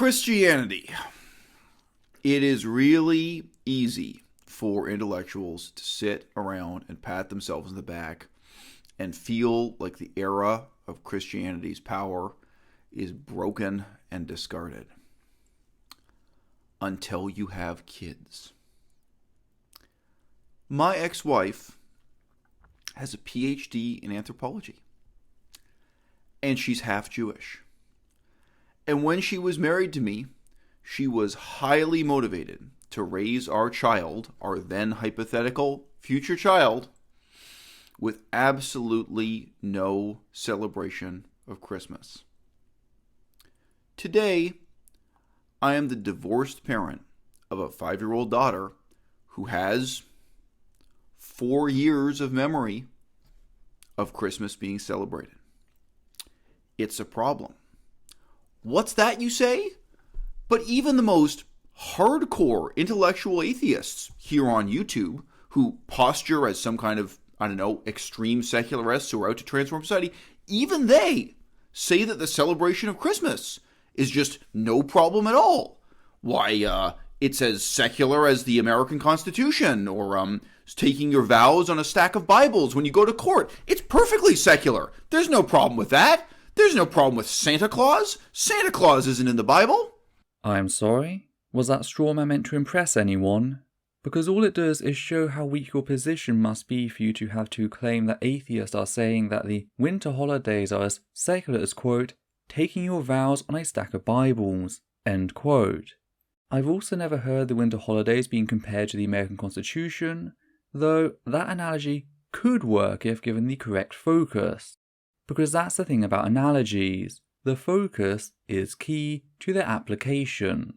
Christianity. It is really easy for intellectuals to sit around and pat themselves in the back and feel like the era of Christianity's power is broken and discarded. Until you have kids. My ex-wife has a PhD in anthropology. And she's half Jewish. And when she was married to me, she was highly motivated to raise our child, our then hypothetical future child, with absolutely no celebration of Christmas. Today, I am the divorced parent of a 5-year-old daughter who has 4 years of memory of Christmas being celebrated. It's a problem. What's that, you say? But even the most hardcore intellectual atheists here on YouTube, who posture as some kind of, extreme secularists who are out to transform society, even they say that the celebration of Christmas is just no problem at all. Why, it's as secular as the American Constitution, or taking your vows on a stack of Bibles when you go to court. It's perfectly secular. There's no problem with that. There's no problem with Santa Claus. Santa Claus isn't in the Bible. I'm sorry? Was that straw man meant to impress anyone? Because all it does is show how weak your position must be for you to have to claim that atheists are saying that the winter holidays are as secular as, quote, taking your vows on a stack of Bibles, end quote. I've also never heard the winter holidays being compared to the American Constitution, though that analogy could work if given the correct focus. Because that's the thing about analogies, the focus is key to their application.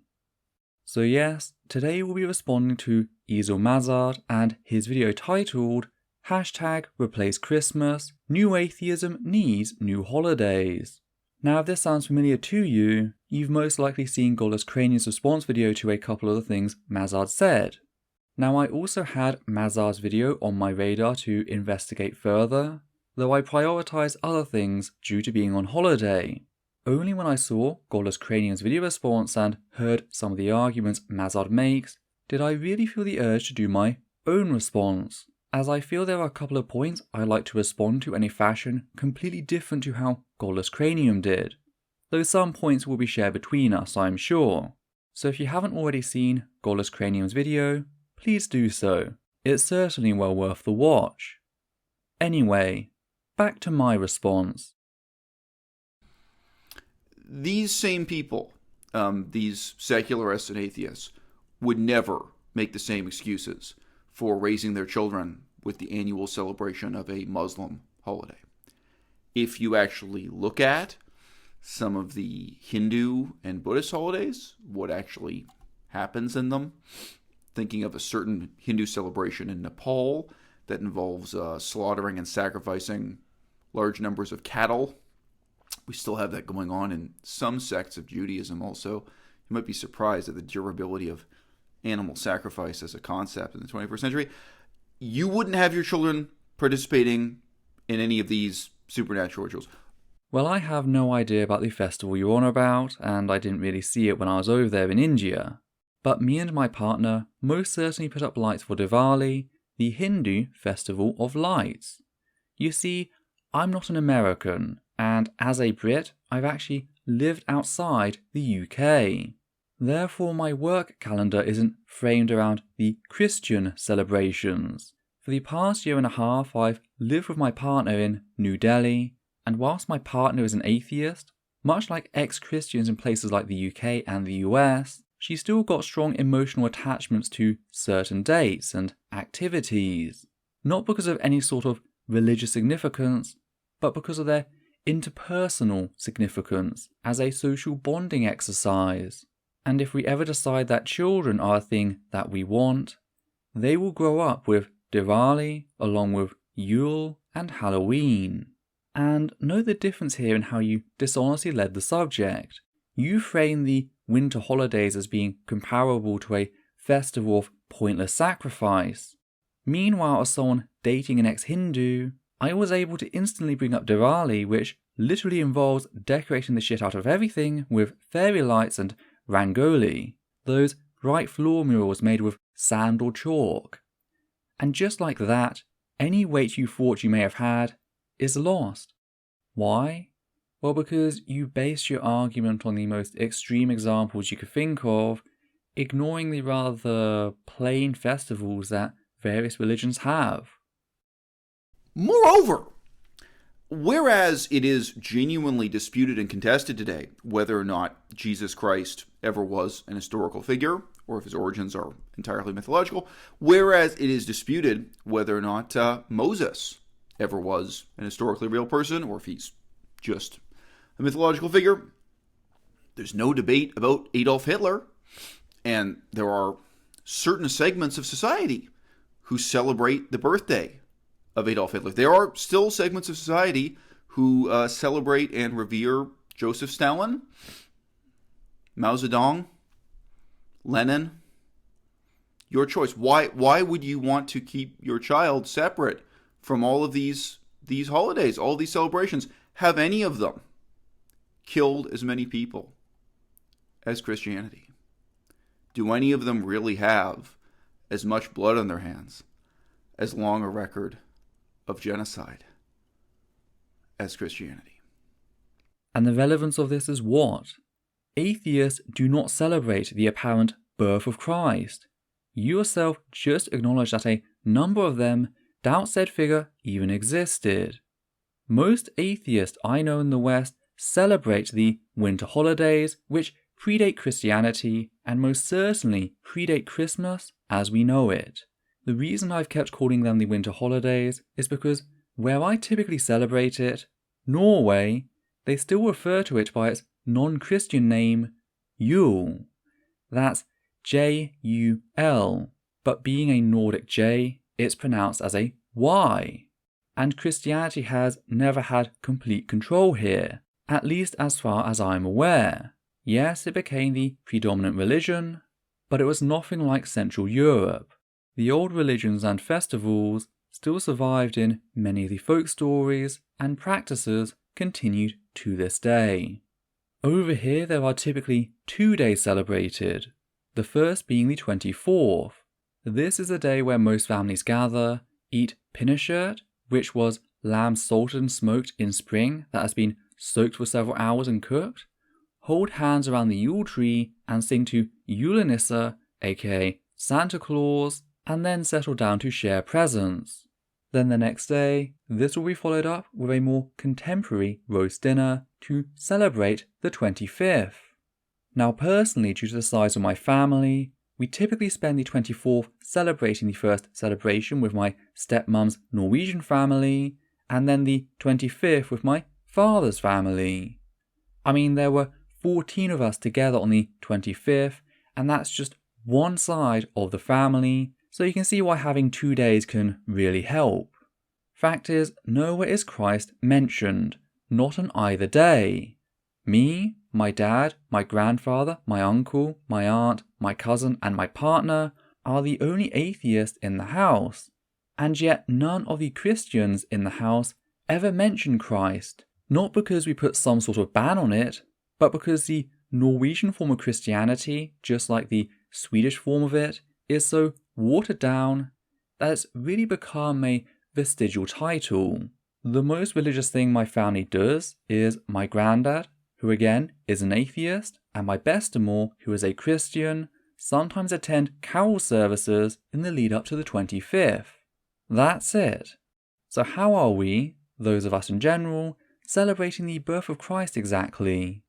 So yes, today we'll be responding to Ezel Mazard and his video titled #Replace Christmas, New Atheism Needs New Holidays. Now if this sounds familiar to you, you've most likely seen Godless Cranium's response video to a couple of the things Mazard said. Now I also had Mazard's video on my radar to investigate further, though I prioritised other things due to being on holiday. Only when I saw Godless Cranium's video response and heard some of the arguments Mazard makes, did I really feel the urge to do my own response, as I feel there are a couple of points I'd like to respond to in a fashion completely different to how Godless Cranium did, though some points will be shared between us, I'm sure. So if you haven't already seen Godless Cranium's video, please do so. It's certainly well worth the watch. Anyway, back to my response. These same people, these secularists and atheists, would never make the same excuses for raising their children with the annual celebration of a Muslim holiday. If you actually look at some of the Hindu and Buddhist holidays, what actually happens in them, thinking of a certain Hindu celebration in Nepal that involves slaughtering and sacrificing large numbers of cattle. We still have that going on in some sects of Judaism also. You might be surprised at the durability of animal sacrifice as a concept in the 21st century. You wouldn't have your children participating in any of these supernatural rituals. Well, I have no idea about the festival you're on about, and I didn't really see it when I was over there in India. But me and my partner most certainly put up lights for Diwali, the Hindu festival of lights. You see, I'm not an American, and as a Brit, I've actually lived outside the UK. Therefore, my work calendar isn't framed around the Christian celebrations. For the past year and a half, I've lived with my partner in New Delhi, and whilst my partner is an atheist, much like ex-Christians in places like the UK and the US, she's still got strong emotional attachments to certain dates and activities. Not because of any sort of religious significance, but because of their interpersonal significance as a social bonding exercise. And if we ever decide that children are a thing that we want, they will grow up with Diwali along with Yule and Halloween. And know the difference here in how you dishonestly led the subject. You frame the winter holidays as being comparable to a festival of pointless sacrifice. Meanwhile, as someone dating an ex-Hindu, I was able to instantly bring up Diwali, which literally involves decorating the shit out of everything with fairy lights and rangoli, those bright floor murals made with sand or chalk. And just like that, any weight you thought you may have had is lost. Why? Well, because you based your argument on the most extreme examples you could think of, ignoring the rather plain festivals that various religions have. Moreover, whereas it is genuinely disputed and contested today whether or not Jesus Christ ever was an historical figure, or if his origins are entirely mythological, whereas it is disputed whether or not Moses ever was an historically real person, or if he's just a mythological figure, there's no debate about Adolf Hitler, and there are certain segments of society who celebrate the birthday of Adolf Hitler. There are still segments of society who celebrate and revere Joseph Stalin, Mao Zedong, Lenin. Your choice. Why would you want to keep your child separate from all of these holidays, all these celebrations? Have any of them killed as many people as Christianity? Do any of them really have as much blood on their hands, as long a record of genocide as Christianity? And the relevance of this is what? Atheists do not celebrate the apparent birth of Christ. You yourself just acknowledged that a number of them doubt said figure even existed. Most atheists I know in the West celebrate the winter holidays, which predate Christianity and most certainly predate Christmas as we know it. The reason I've kept calling them the winter holidays is because where I typically celebrate it, Norway, they still refer to it by its non-Christian name, Yule. That's J-U-L, but being a Nordic J, it's pronounced as a Y. And Christianity has never had complete control here, at least as far as I'm aware. Yes, it became the predominant religion, but it was nothing like Central Europe. The old religions and festivals still survived in many of the folk stories, and practices continued to this day. Over here there are typically 2 days celebrated, the first being the 24th. This is a day where most families gather, eat pinnekjøtt, which was lamb salted and smoked in spring that has been soaked for several hours and cooked, hold hands around the Yule tree and sing to julenisse, aka Santa Claus, and then settle down to share presents. Then the next day, this will be followed up with a more contemporary roast dinner to celebrate the 25th. Now personally, due to the size of my family, we typically spend the 24th celebrating the first celebration with my stepmom's Norwegian family, and then the 25th with my father's family. I mean, there were 14 of us together on the 25th, and that's just one side of the family, so you can see why having 2 days can really help. Fact is, nowhere is Christ mentioned, not on either day. Me, my dad, my grandfather, my uncle, my aunt, my cousin, and my partner are the only atheists in the house, and yet none of the Christians in the house ever mention Christ, not because we put some sort of ban on it, but because the Norwegian form of Christianity, just like the Swedish form of it, is so watered down that it's really become a vestigial title. The most religious thing my family does is my granddad, who again is an atheist, and my best-in-law, who is a Christian, sometimes attend carol services in the lead up to the 25th. That's it. So how are we, those of us in general, celebrating the birth of Christ exactly?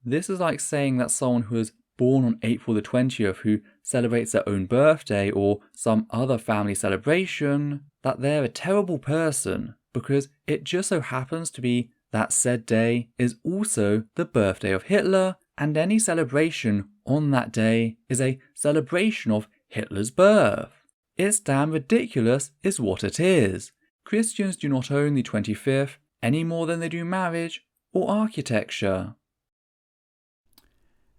This is like saying that someone who is born on April the 20th who celebrates their own birthday or some other family celebration, that they're a terrible person because it just so happens to be that said day is also the birthday of Hitler, and any celebration on that day is a celebration of Hitler's birth. It's damn ridiculous is what it is. Christians do not own the 25th any more than they do marriage or architecture.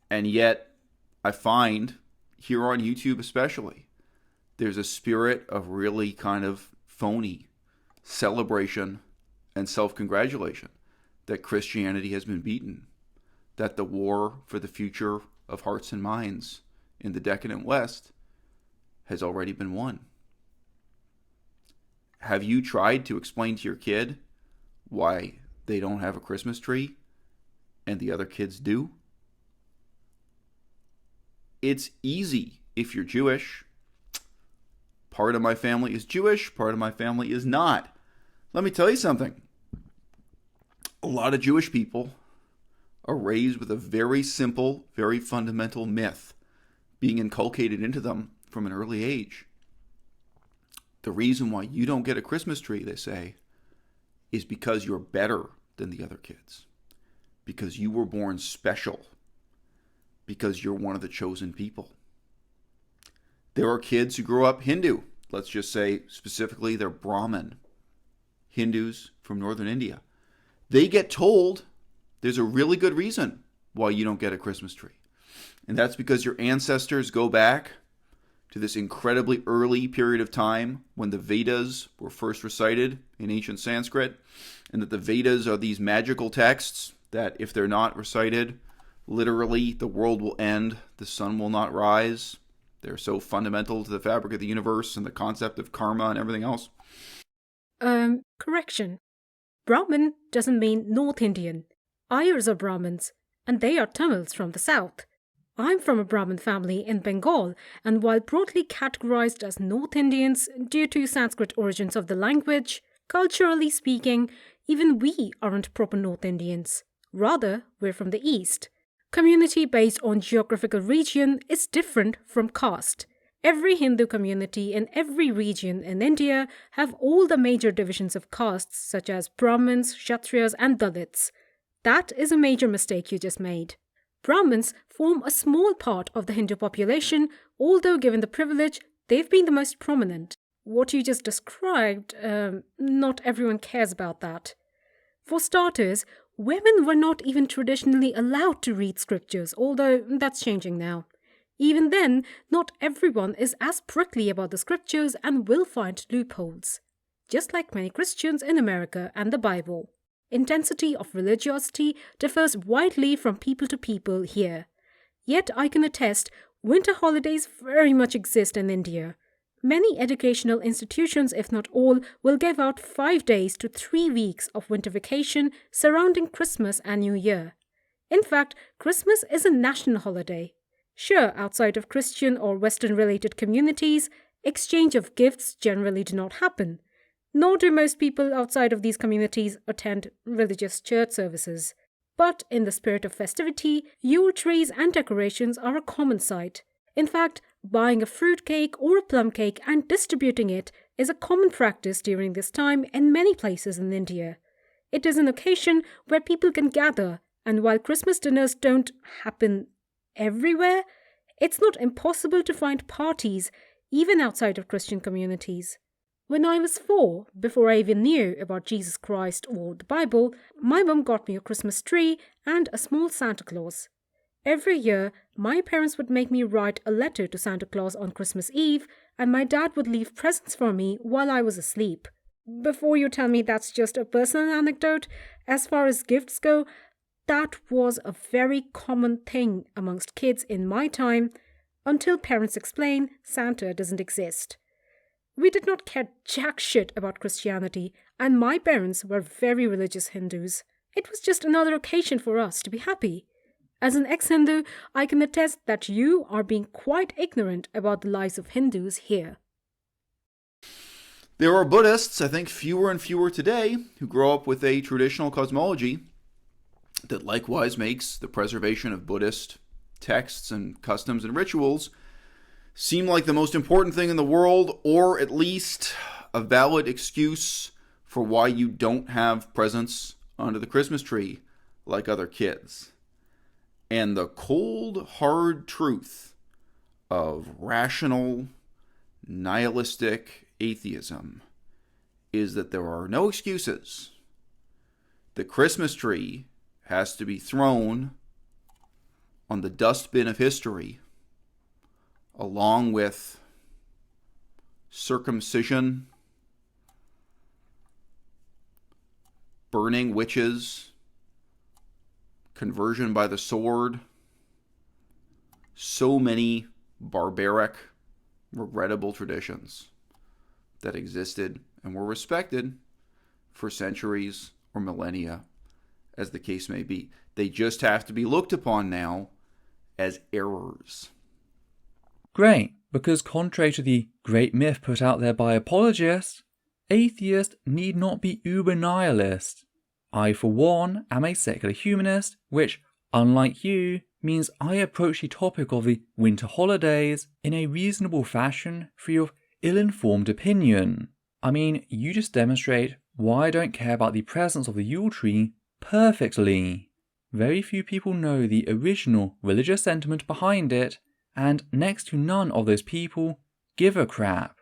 And yet, I find, here on YouTube especially, there's a spirit of really kind of phony celebration and self-congratulation that Christianity has been beaten, that the war for the future of hearts and minds in the decadent West has already been won. Have you tried to explain to your kid why they don't have a Christmas tree and the other kids do? It's easy if you're Jewish. Part of my family is Jewish, part of my family is not. Let me tell you something. A lot of Jewish people are raised with a very simple, very fundamental myth being inculcated into them from an early age. The reason why you don't get a Christmas tree, they say, is because you're better than the other kids. Because you were born special. Because you're one of the chosen people. There are kids who grow up Hindu. Let's just say specifically they're Brahmin. Hindus from northern India. They get told there's a really good reason why you don't get a Christmas tree. And that's because your ancestors go back to this incredibly early period of time when the Vedas were first recited in ancient Sanskrit, and that the Vedas are these magical texts that if they're not recited, literally the world will end, the sun will not rise. They're so fundamental to the fabric of the universe and the concept of karma and everything else. Correction. Brahmin doesn't mean North Indian. Iyer are Brahmins, and they are Tamils from the south. I'm from a Brahmin family in Bengal, and while broadly categorized as North Indians due to Sanskrit origins of the language, culturally speaking, even we aren't proper North Indians. Rather, we're from the East. Community based on geographical region is different from caste. Every Hindu community in every region in India have all the major divisions of castes such as Brahmins, Kshatriyas and Dalits. That is a major mistake you just made. Brahmins form a small part of the Hindu population, although given the privilege, they've been the most prominent. What you just described, not everyone cares about that. For starters, women were not even traditionally allowed to read scriptures, although that's changing now. Even then, not everyone is as prickly about the scriptures and will find loopholes. Just like many Christians in America and the Bible. Intensity of religiosity differs widely from people to people here. Yet I can attest, winter holidays very much exist in India. Many educational institutions, if not all, will give out 5 days to 3 weeks of winter vacation surrounding Christmas and New Year. In fact, Christmas is a national holiday. Sure, outside of Christian or Western-related communities, exchange of gifts generally do not happen. Nor do most people outside of these communities attend religious church services. But in the spirit of festivity, Yule trees and decorations are a common sight. In fact, buying a fruit cake or a plum cake and distributing it is a common practice during this time in many places in India. It is an occasion where people can gather, and while Christmas dinners don't happen everywhere, it's not impossible to find parties even outside of Christian communities. When I was 4, before I even knew about Jesus Christ or the Bible, my mum got me a Christmas tree and a small Santa Claus. Every year, my parents would make me write a letter to Santa Claus on Christmas Eve, and my dad would leave presents for me while I was asleep. Before you tell me that's just a personal anecdote, as far as gifts go, that was a very common thing amongst kids in my time, until parents explain Santa doesn't exist. We did not care jack shit about Christianity, and my parents were very religious Hindus. It was just another occasion for us to be happy. As an ex-Hindu, I can attest that you are being quite ignorant about the lives of Hindus here. There are Buddhists, I think fewer and fewer today, who grow up with a traditional cosmology that likewise makes the preservation of Buddhist texts and customs and rituals seem like the most important thing in the world, or at least a valid excuse for why you don't have presents under the Christmas tree like other kids. And the cold, hard truth of rational, nihilistic atheism is that there are no excuses. The Christmas tree has to be thrown on the dustbin of history along with circumcision, burning witches, conversion by the sword, so many barbaric, regrettable traditions that existed and were respected for centuries or millennia, as the case may be. They just have to be looked upon now as errors. Great, because contrary to the great myth put out there by apologists, atheists need not be uber nihilist. I, for one, am a secular humanist, which, unlike you, means I approach the topic of the winter holidays in a reasonable fashion free of ill-informed opinion. I mean, you just demonstrate why I don't care about the presence of the Yule tree perfectly. Very few people know the original religious sentiment behind it, and next to none of those people give a crap.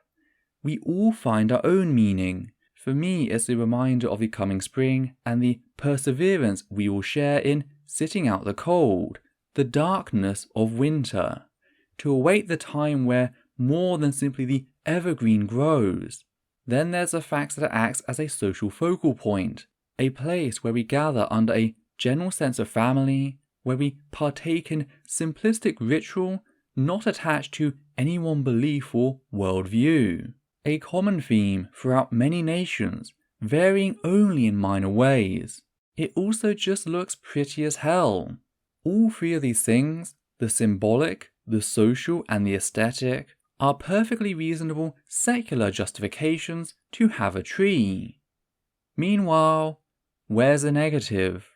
We all find our own meaning. For me, it's a reminder of the coming spring and the perseverance we all share in sitting out the cold, the darkness of winter, to await the time where more than simply the evergreen grows. Then there's the fact that it acts as a social focal point, a place where we gather under a general sense of family, where we partake in simplistic ritual not attached to any one belief or worldview. A common theme throughout many nations, varying only in minor ways. It also just looks pretty as hell. All three of these things, the symbolic, the social, and the aesthetic, are perfectly reasonable secular justifications to have a tree. Meanwhile, where's the negative?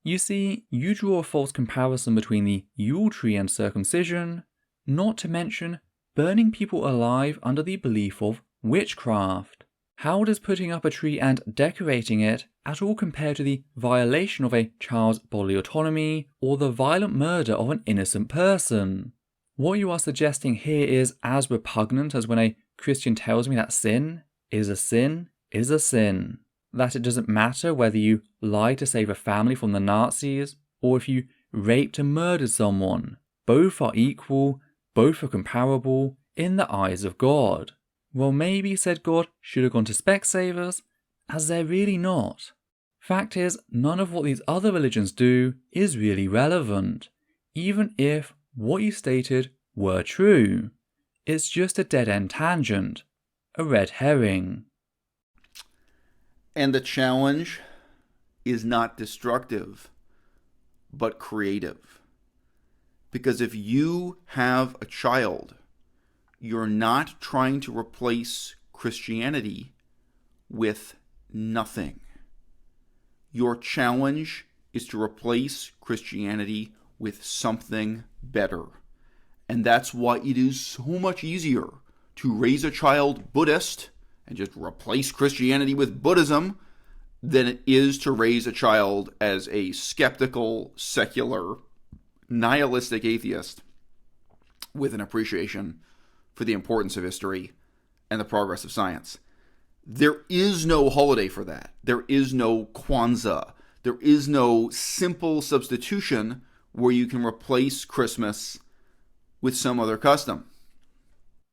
You see, you draw a false comparison between the Yule tree and circumcision, not to mention burning people alive under the belief of witchcraft. How does putting up a tree and decorating it at all compare to the violation of a child's bodily autonomy or the violent murder of an innocent person? What you are suggesting here is as repugnant as when a Christian tells me that sin is a sin is a sin. That it doesn't matter whether you lie to save a family from the Nazis or if you raped and murdered someone. Both are equal, both are comparable in the eyes of God. Well, maybe said God should have gone to Specsavers, as they're really not. Fact is, none of what these other religions do is really relevant, even if what you stated were true. It's just a dead-end tangent, a red herring. And the challenge is not destructive, but creative. Because if you have a child, you're not trying to replace Christianity with nothing. Your challenge is to replace Christianity with something better. And that's why it is so much easier to raise a child Buddhist and just replace Christianity with Buddhism than it is to raise a child as a skeptical, secular, nihilistic atheist with an appreciation for the importance of history and the progress of science. There is no holiday for that. There is no Kwanzaa. There is no simple substitution where you can replace Christmas with some other custom.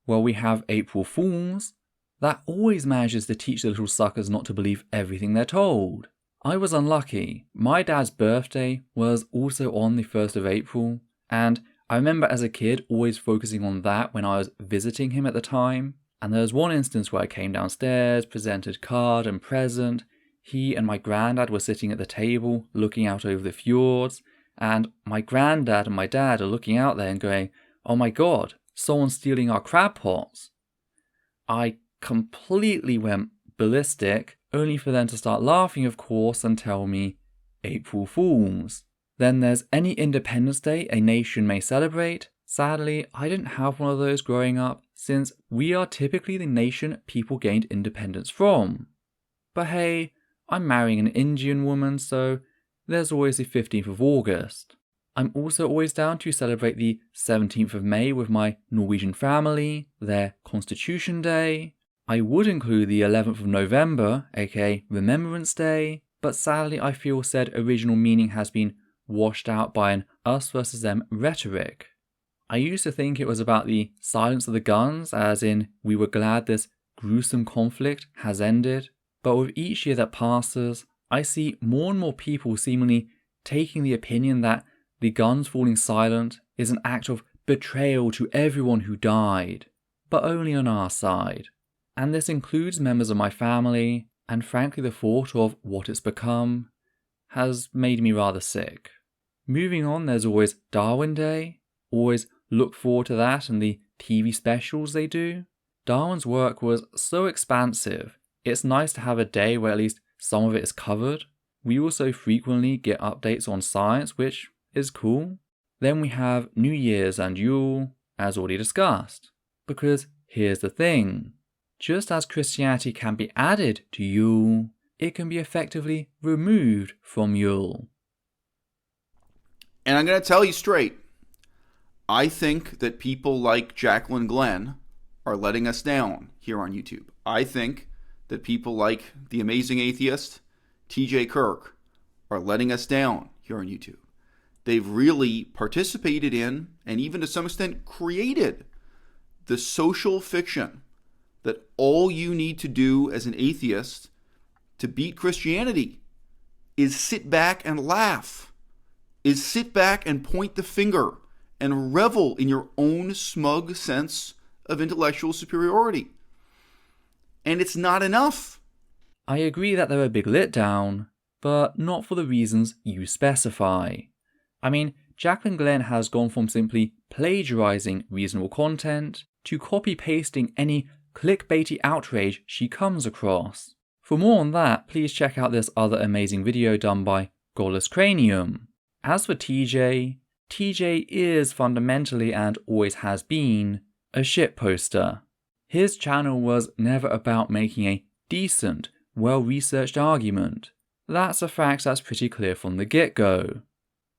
Well, we have April Fools. That always manages to teach the little suckers not to believe everything they're told. I was unlucky. My dad's birthday was also on the 1st of April, and I remember as a kid always focusing on that when I was visiting him at the time. And there was one instance where I came downstairs, presented card and present. He and my granddad were sitting at the table, looking out over the fjords, and my granddad and my dad are looking out there and going, "Oh my god, someone's stealing our crab pots." I completely went ballistic, only for them to start laughing, of course, and tell me, April Fools. Then there's any Independence Day a nation may celebrate. Sadly, I didn't have one of those growing up, since we are typically the nation people gained independence from. But hey, I'm marrying an Indian woman, so there's always the 15th of August. I'm also always down to celebrate the 17th of May with my Norwegian family, their Constitution Day. I would include the 11th of November, aka Remembrance Day, but sadly I feel said original meaning has been washed out by an us versus them rhetoric. I used to think it was about the silence of the guns, as in we were glad this gruesome conflict has ended, but with each year that passes, I see more and more people seemingly taking the opinion that the guns falling silent is an act of betrayal to everyone who died, but only on our side. And this includes members of my family, and frankly the thought of what it's become has made me rather sick. Moving on, there's always Darwin Day. Always look forward to that and the TV specials they do. Darwin's work was so expansive, it's nice to have a day where at least some of it is covered. We also frequently get updates on science, which is cool. Then we have New Year's and Yule, as already discussed. Because here's the thing, just as Christianity can be added to Yule, it can be effectively removed from Yule. And I'm going to tell you straight, I think that people like Jaclyn Glenn are letting us down here on YouTube. I think that people like the amazing atheist, TJ Kirk, are letting us down here on YouTube. They've really participated in, and even to some extent created, the social fiction that all you need to do as an atheist to beat Christianity is sit back and laugh, is sit back and point the finger and revel in your own smug sense of intellectual superiority. And it's not enough. I agree that they're a big letdown, but not for the reasons you specify. I mean, Jaclyn Glenn has gone from simply plagiarizing reasonable content to copy-pasting any clickbaity outrage she comes across. For more on that, please check out this other amazing video done by Godless Cranium. As for TJ is fundamentally and always has been a shitposter. His channel was never about making a decent, well-researched argument. That's a fact that's pretty clear from the get-go.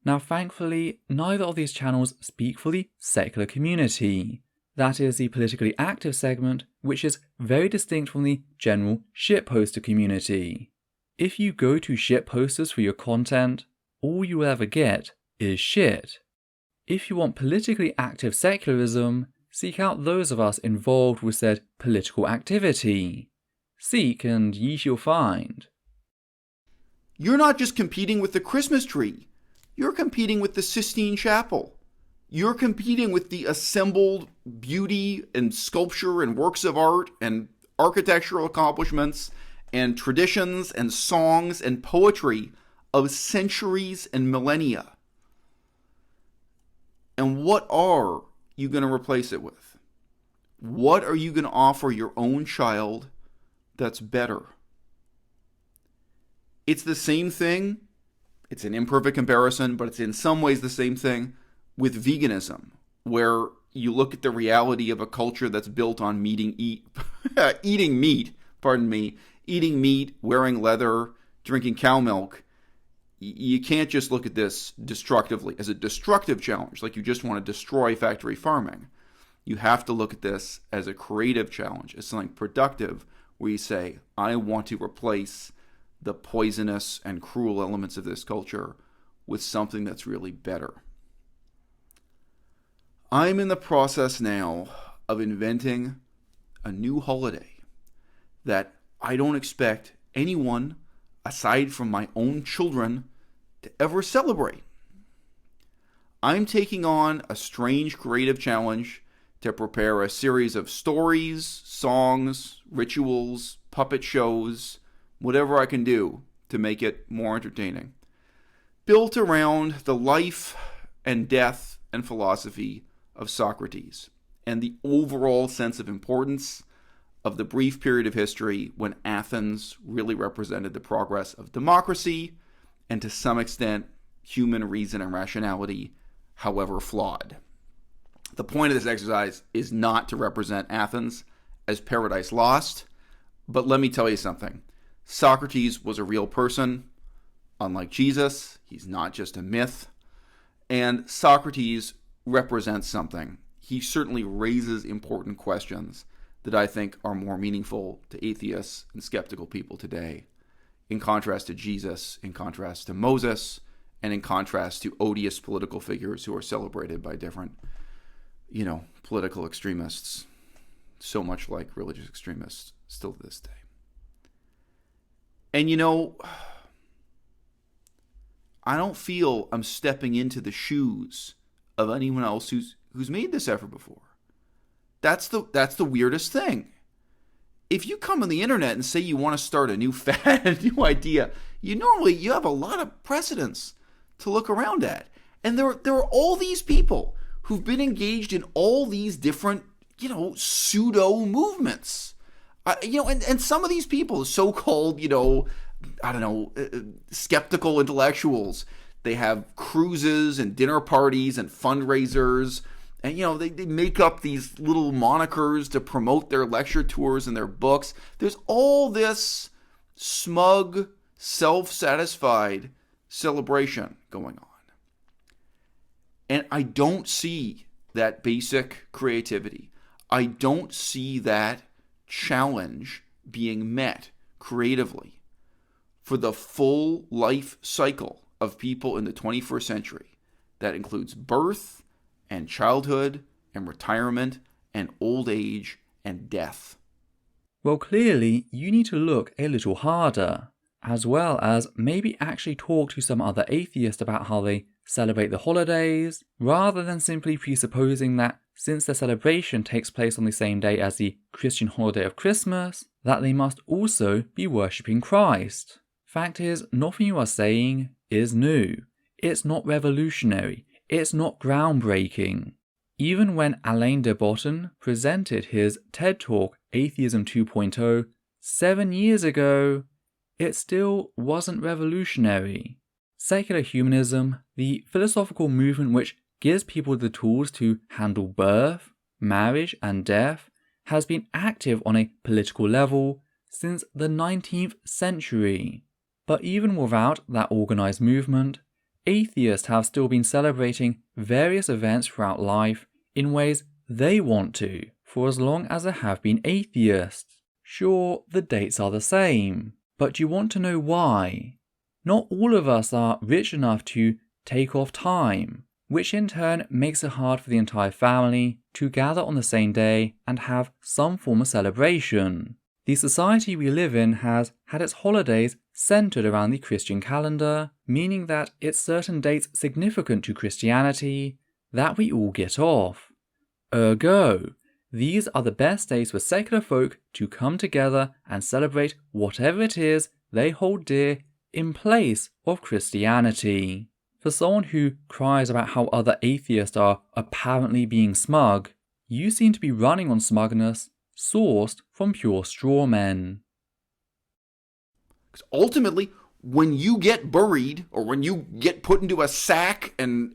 Now thankfully, neither of these channels speak for the secular community. That is the politically active segment, which is very distinct from the general shitposter community. If you go to shitposters for your content, all you will ever get is shit. If you want politically active secularism, seek out those of us involved with said political activity. Seek and ye shall find. You're not just competing with the Christmas tree. You're competing with the Sistine Chapel. You're competing with the assembled beauty and sculpture and works of art and architectural accomplishments and traditions and songs and poetry of centuries and millennia. And what are you going to replace it with? What are you going to offer your own child that's better? It's the same thing. It's an imperfect comparison, but it's in some ways the same thing with veganism, where you look at the reality of a culture that's built on eating meat, wearing leather, drinking cow milk. You can't just look at this destructively as a destructive challenge, like you just want to destroy factory farming. You have to look at this as a creative challenge, as something productive, where you say, I want to replace the poisonous and cruel elements of this culture with something that's really better. I'm in the process now of inventing a new holiday that I don't expect anyone aside from my own children to ever celebrate. I'm taking on a strange creative challenge to prepare a series of stories, songs, rituals, puppet shows, whatever I can do to make it more entertaining, built around the life and death and philosophy of Socrates and the overall sense of importance of the brief period of history when Athens really represented the progress of democracy and to some extent human reason and rationality, however flawed. The point of this exercise is not to represent Athens as paradise lost, but let me tell you something. Socrates was a real person. Unlike Jesus, he's not just a myth. And Socrates represents something. He certainly raises important questions that I think are more meaningful to atheists and skeptical people today, in contrast to Jesus, in contrast to Moses, and in contrast to odious political figures who are celebrated by different, political extremists, so much like religious extremists still to this day. And I don't feel I'm stepping into the shoes of anyone else who's made this effort before. That's the weirdest thing. If you come on the internet and say you want to start a new fad, a new idea, you have a lot of precedents to look around at. And there are all these people who've been engaged in all these different, pseudo movements. And some of these people, so-called, skeptical intellectuals, they have cruises and dinner parties and fundraisers. And, they make up these little monikers to promote their lecture tours and their books. There's all this smug, self-satisfied celebration going on. And I don't see that basic creativity. I don't see that challenge being met creatively for the full life cycle of people in the 21st century. That includes birth and childhood and retirement and old age and death. Well, clearly, you need to look a little harder, as well as maybe actually talk to some other atheists about how they celebrate the holidays, rather than simply presupposing that since the celebration takes place on the same day as the Christian holiday of Christmas, that they must also be worshipping Christ. Fact is, nothing you are saying is new. It's not revolutionary. It's not groundbreaking. Even when Alain de Botton presented his TED Talk Atheism 2.0 7 years ago, it still wasn't revolutionary. Secular humanism, the philosophical movement which gives people the tools to handle birth, marriage, and death, has been active on a political level since the 19th century. But even without that organized movement, atheists have still been celebrating various events throughout life in ways they want to, for as long as there have been atheists. Sure, the dates are the same, but you want to know why. Not all of us are rich enough to take off time, which in turn makes it hard for the entire family to gather on the same day and have some form of celebration. The society we live in has had its holidays centered around the Christian calendar, meaning that it's certain dates significant to Christianity that we all get off. Ergo, these are the best days for secular folk to come together and celebrate whatever it is they hold dear in place of Christianity. For someone who cries about how other atheists are apparently being smug, you seem to be running on smugness sourced from pure straw men. Because ultimately, when you get buried or when you get put into a sack and,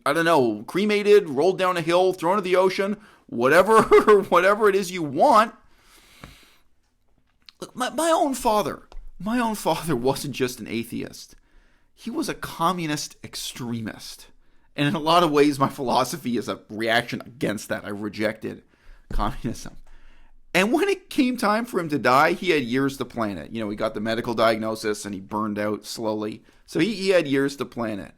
cremated, rolled down a hill, thrown into the ocean, whatever it is you want. Look, my own father wasn't just an atheist. He was a communist extremist. And in a lot of ways, my philosophy is a reaction against that. I rejected communism. And when it came time for him to die, he had years to plan it. He got the medical diagnosis and he burned out slowly. So he had years to plan it.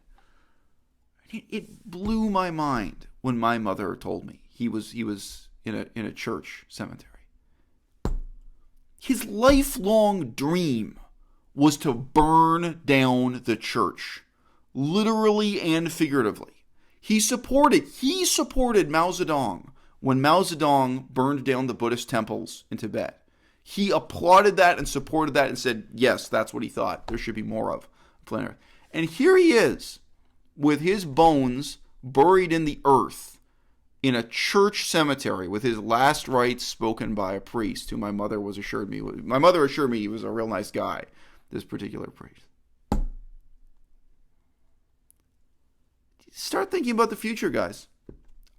It blew my mind when my mother told me he was in a church cemetery. His lifelong dream was to burn down the church, literally and figuratively. He supported Mao Zedong when Mao Zedong burned down the Buddhist temples in Tibet. He applauded that and supported that and said, yes, that's what he thought. There should be more of planet Earth. And here he is, with his bones buried in the earth in a church cemetery with his last rites spoken by a priest who my mother assured me he was a real nice guy, this particular priest. Start thinking about the future, guys.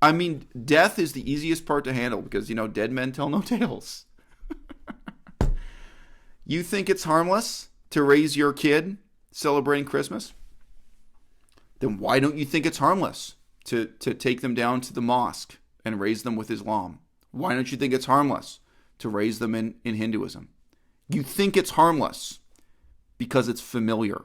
I mean, death is the easiest part to handle because, dead men tell no tales. You think it's harmless to raise your kid celebrating Christmas? Then why don't you think it's harmless to take them down to the mosque and raise them with Islam? Why don't you think it's harmless to raise them in Hinduism? You think it's harmless because it's familiar.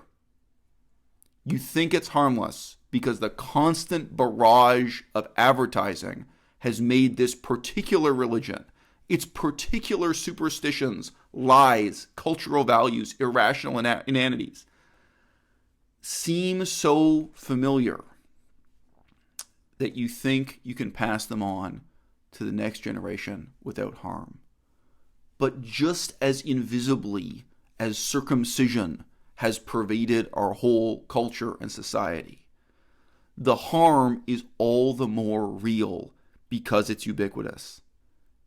You think it's harmless because the constant barrage of advertising has made this particular religion, its particular superstitions, lies, cultural values, irrational inanities, seem so familiar that you think you can pass them on to the next generation without harm. But just as invisibly as circumcision has pervaded our whole culture and society, the harm is all the more real because it's ubiquitous.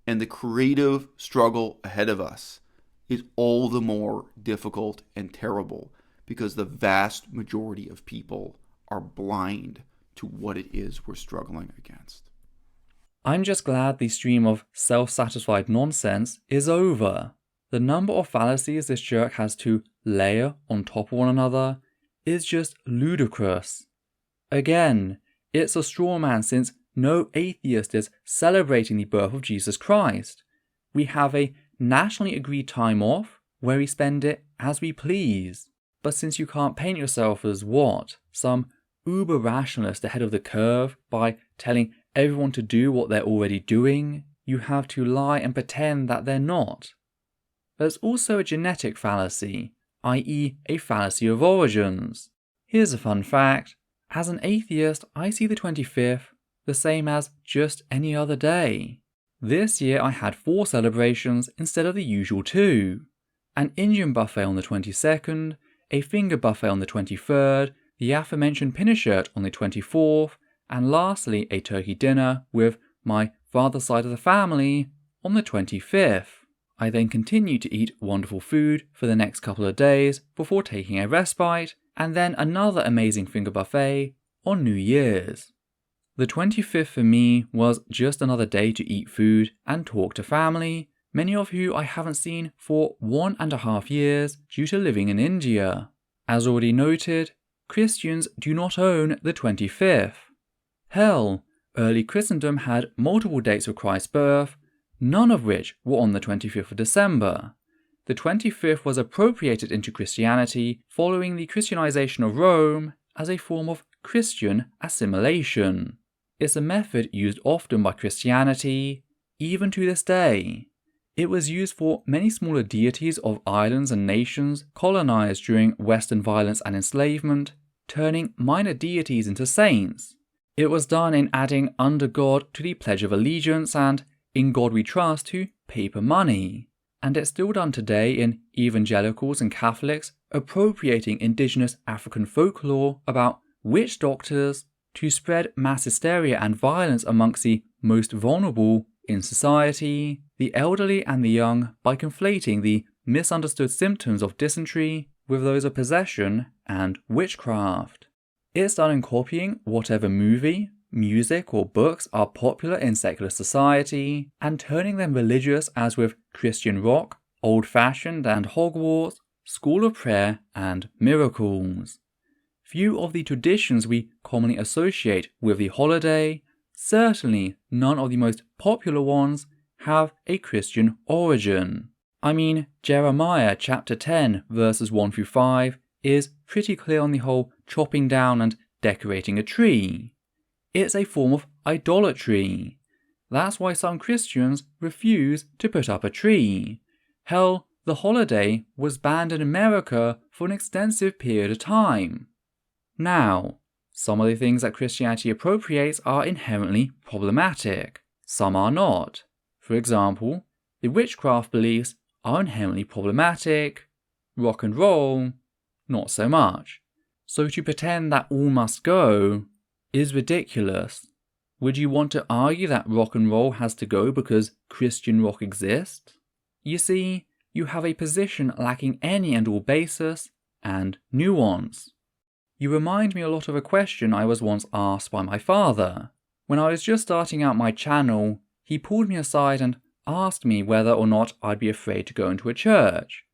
And the creative struggle ahead of us is all the more difficult and terrible because the vast majority of people are blind to what it is we're struggling against. I'm just glad the stream of self-satisfied nonsense is over. The number of fallacies this jerk has to layer on top of one another is just ludicrous. Again, it's a straw man since no atheist is celebrating the birth of Jesus Christ. We have a nationally agreed time off where we spend it as we please. But since you can't paint yourself as what? Some uber rationalist ahead of the curve by telling everyone to do what they're already doing, you have to lie and pretend that they're not. There's also a genetic fallacy, i.e. a fallacy of origins. Here's a fun fact. As an atheist, I see the 25th the same as just any other day. This year I had 4 celebrations instead of the usual 2. An Indian buffet on the 22nd, a finger buffet on the 23rd, the aforementioned pinner shirt on the 24th, and lastly a turkey dinner with my father's side of the family on the 25th. I then continued to eat wonderful food for the next couple of days before taking a respite, and then another amazing finger buffet on New Year's. The 25th for me was just another day to eat food and talk to family, many of who I haven't seen for 1.5 years due to living in India. As already noted, Christians do not own the 25th. Hell, early Christendom had multiple dates of Christ's birth, none of which were on the 25th of December. The 25th was appropriated into Christianity following the Christianization of Rome as a form of Christian assimilation. It's a method used often by Christianity, even to this day. It was used for many smaller deities of islands and nations colonized during Western violence and enslavement, turning minor deities into saints. It was done in adding under God to the Pledge of Allegiance and in God we trust to paper money. And it's still done today in evangelicals and Catholics appropriating indigenous African folklore about witch doctors to spread mass hysteria and violence amongst the most vulnerable in society, the elderly and the young, by conflating the misunderstood symptoms of dysentery with those of possession and witchcraft. It's done in copying whatever movie, music or books are popular in secular society and turning them religious as with Christian rock, old-fashioned and Hogwarts, School of Prayer and miracles. Few of the traditions we commonly associate with the holiday, certainly none of the most popular ones, have a Christian origin. I mean, Jeremiah chapter 10 verses 1 through 5 is pretty clear on the whole chopping down and decorating a tree. It's a form of idolatry. That's why some Christians refuse to put up a tree. Hell, the holiday was banned in America for an extensive period of time. Now, some of the things that Christianity appropriates are inherently problematic. Some are not. For example, the witchcraft beliefs are inherently problematic. Rock and roll, not so much. So to pretend that all must go is ridiculous. Would you want to argue that rock and roll has to go because Christian rock exists? You see, you have a position lacking any and all basis and nuance. You remind me a lot of a question I was once asked by my father. When I was just starting out my channel, he pulled me aside and asked me whether or not I'd be afraid to go into a church.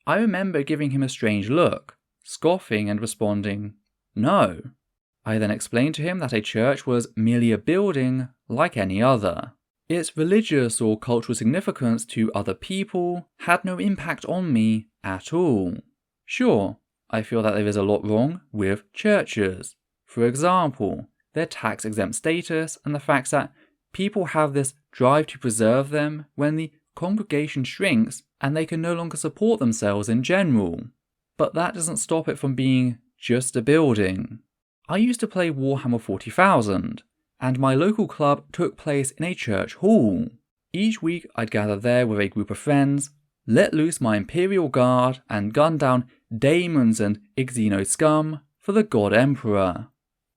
I remember giving him a strange look, scoffing and responding, "No." I then explained to him that a church was merely a building like any other. Its religious or cultural significance to other people had no impact on me at all. Sure, I feel that there is a lot wrong with churches. For example, their tax-exempt status and the fact that people have this drive to preserve them when the congregation shrinks and they can no longer support themselves in general. But that doesn't stop it from being just a building. I used to play Warhammer 40,000, and my local club took place in a church hall. Each week I'd gather there with a group of friends, let loose my Imperial Guard, and gun down daemons and Xeno scum for the God Emperor.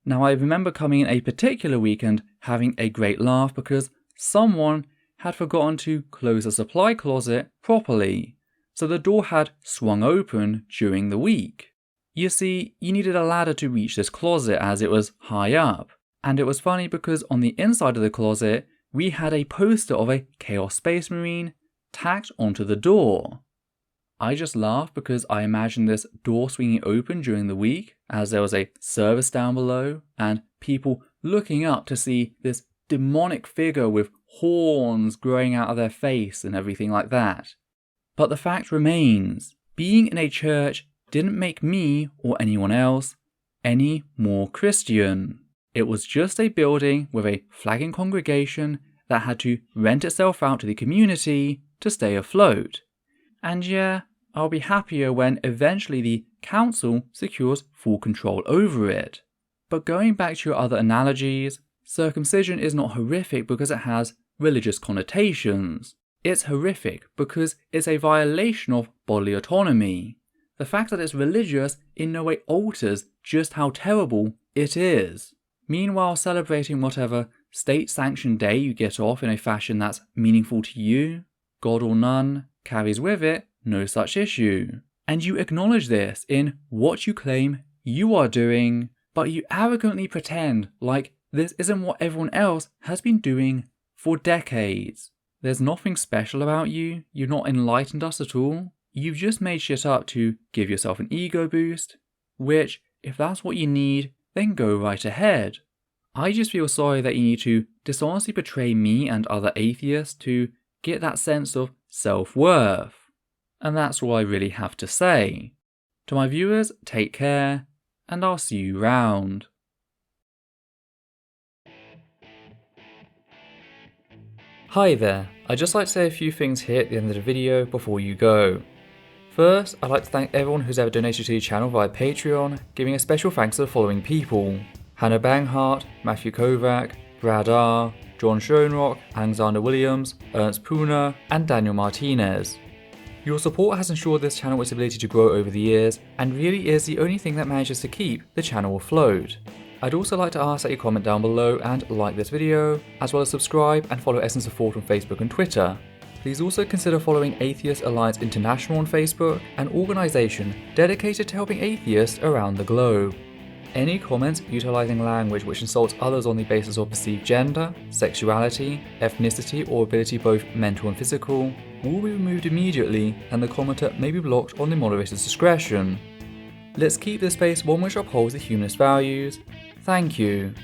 Now I remember coming in a particular weekend having a great laugh because someone had forgotten to close the supply closet properly, so the door had swung open during the week. You see, you needed a ladder to reach this closet as it was high up, and it was funny because on the inside of the closet we had a poster of a Chaos Space Marine tacked onto the door. I just laughed because I imagined this door swinging open during the week as there was a service down below and people looking up to see this demonic figure with horns growing out of their face and everything like that. But the fact remains, being in a church didn't make me or anyone else any more Christian. It was just a building with a flagging congregation that had to rent itself out to the community to stay afloat. And yeah, I'll be happier when eventually the council secures full control over it. But going back to your other analogies, circumcision is not horrific because it has religious connotations. It's horrific because it's a violation of bodily autonomy. The fact that it's religious in no way alters just how terrible it is. Meanwhile, celebrating whatever state-sanctioned day you get off in a fashion that's meaningful to you, God or none, carries with it no such issue. And you acknowledge this in what you claim you are doing, but you arrogantly pretend like this isn't what everyone else has been doing for decades. There's nothing special about you, you've not enlightened us at all. You've just made shit up to give yourself an ego boost, which, if that's what you need, then go right ahead. I just feel sorry that you need to dishonestly betray me and other atheists to get that sense of self-worth. And that's all I really have to say. To my viewers, take care, and I'll see you round. Hi there, I'd just like to say a few things here at the end of the video before you go. First, I'd like to thank everyone who's ever donated to the channel via Patreon, giving a special thanks to the following people: Hannah Banghart, Matthew Kovac, Brad R, John Schoenrock, Alexander Williams, Ernst Puna, and Daniel Martinez. Your support has ensured this channel its ability to grow over the years, and really is the only thing that manages to keep the channel afloat. I'd also like to ask that you comment down below and like this video, as well as subscribe and follow Essence of Thought on Facebook and Twitter. Please also consider following Atheist Alliance International on Facebook, an organisation dedicated to helping atheists around the globe. Any comments utilising language which insults others on the basis of perceived gender, sexuality, ethnicity or ability both mental and physical will be removed immediately, and the commenter may be blocked on the moderator's discretion. Let's keep this space one which upholds the humanist values. Thank you.